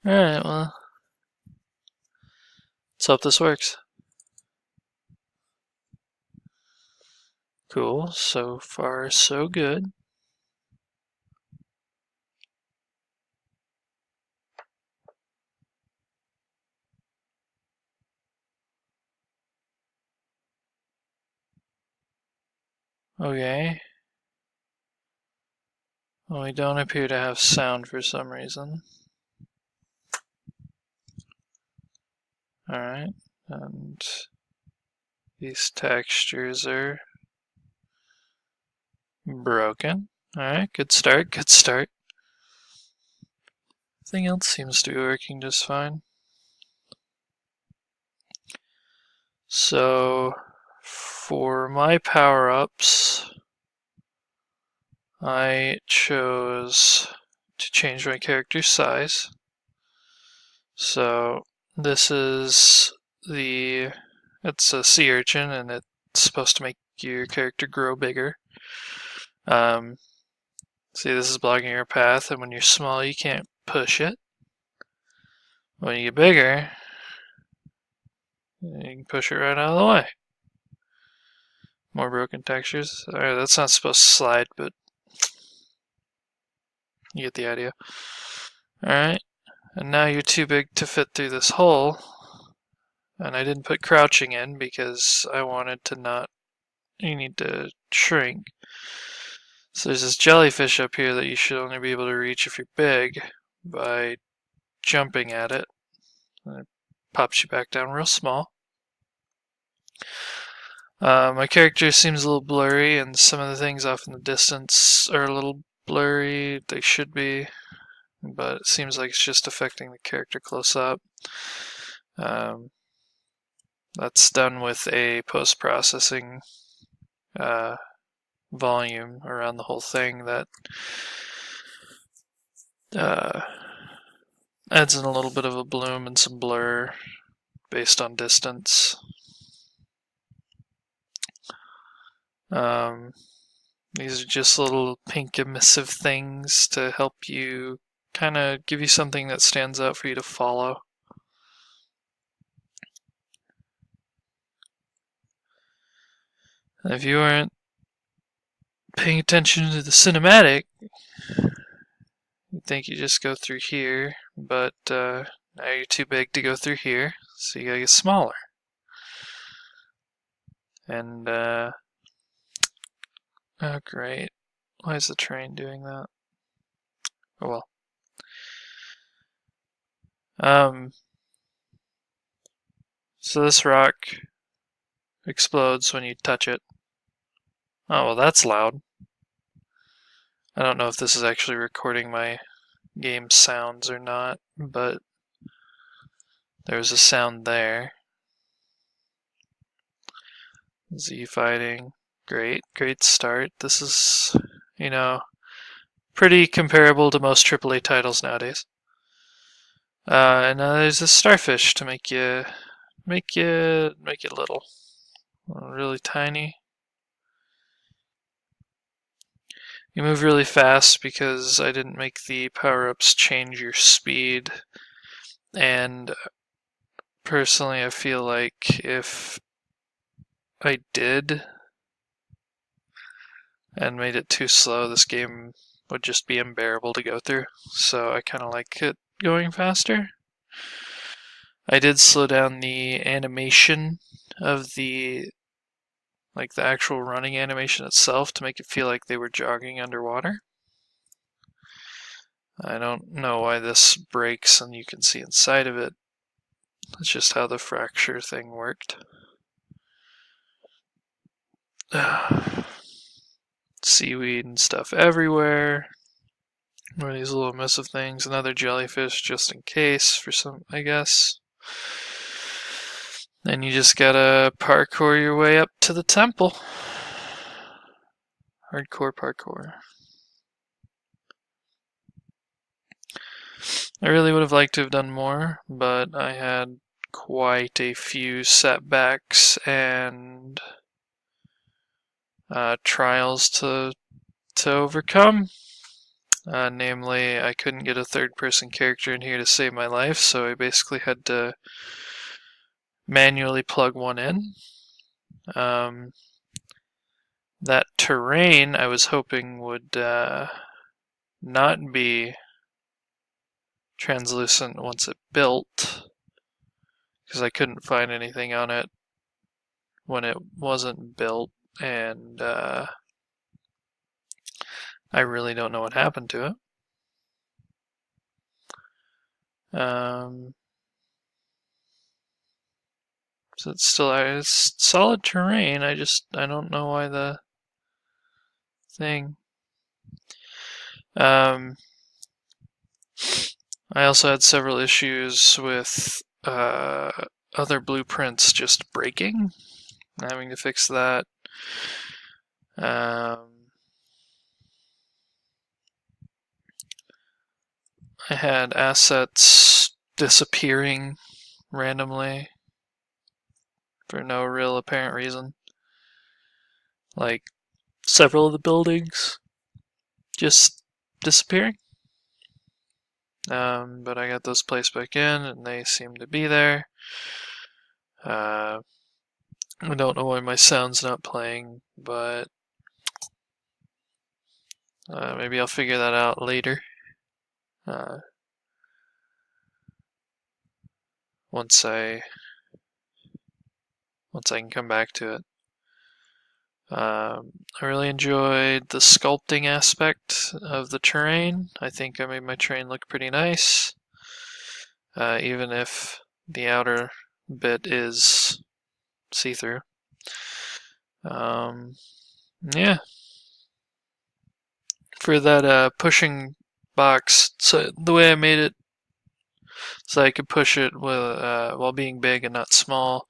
Alright, well, let's hope this works. Cool, so far so good. Okay. Well, we don't appear to have sound for some reason. Alright, and these textures are broken. Alright, good start, good start. Everything else seems to be working just fine. So, for my power-ups, I chose to change my character's size. So, this is it's a sea urchin and it's supposed to make your character grow bigger. See, this is blocking your path, and when you're small, you can't push it. When you get bigger, you can push it right out of the way. More broken textures. Alright, that's not supposed to slide, but you get the idea. Alright, and now you're too big to fit through this hole. And I didn't put crouching in because I wanted to not... You need to shrink. So there's this jellyfish up here that you should only be able to reach if you're big by jumping at it. And it pops you back down real small. My character seems a little blurry, and some of the things off in the distance are a little blurry. They should be, but it seems like it's just affecting the character close up. That's done with a post-processing volume around the whole thing that adds in a little bit of a bloom and some blur based on distance. These are just little pink emissive things to help you kind of give you something that stands out for you to follow. And if you weren't paying attention to the cinematic, you'd think you just go through here, but now you're too big to go through here, so you gotta get smaller. And oh great, why is the train doing that? Oh well. So this rock explodes when you touch it. Oh well, that's loud. I don't know if this is actually recording my game sounds or not, but there's a sound there. Z fighting. Great start. This is, pretty comparable to most AAA titles nowadays. And now there's a starfish to make you little, really tiny. You move really fast because I didn't make the power-ups change your speed, and personally I feel like if I did and made it too slow, this game would just be unbearable to go through. So I kind of like it going faster. I did slow down the animation of the actual running animation itself to make it feel like they were jogging underwater. I don't know why this breaks and you can see inside of it. That's just how the fracture thing worked. Seaweed and stuff everywhere. More of these little emissive things. Another jellyfish just in case for some, I guess. Then you just gotta parkour your way up to the temple. Hardcore parkour. I really would have liked to have done more, but I had quite a few setbacks and trials to overcome. Namely, I couldn't get a third-person character in here to save my life, so I basically had to manually plug one in. That terrain I was hoping would not be translucent once it built, because I couldn't find anything on it when it wasn't built, and I really don't know what happened to it. So it's solid terrain. I don't know why the thing. I also had several issues with other blueprints just breaking. Having to fix that. I had assets disappearing randomly for no real apparent reason. Like several of the buildings just disappearing. But I got those placed back in and they seem to be there. I don't know why my sound's not playing, but maybe I'll figure that out later. Once I can come back to it. I really enjoyed the sculpting aspect of the terrain. I think I made my terrain look pretty nice, even if the outer bit is see-through. Yeah. For that pushing box, so the way I made it so I could push it with, while being big and not small,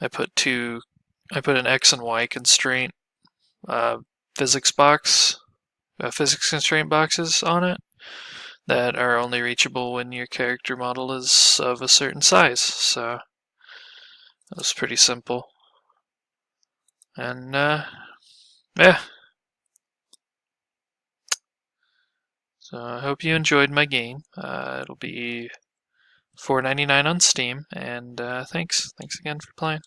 I put an X and Y constraint physics constraint boxes on it that are only reachable when your character model is of a certain size. So that was pretty simple. And yeah. So I hope you enjoyed my game. It'll be $4.99 on Steam, and thanks again for playing.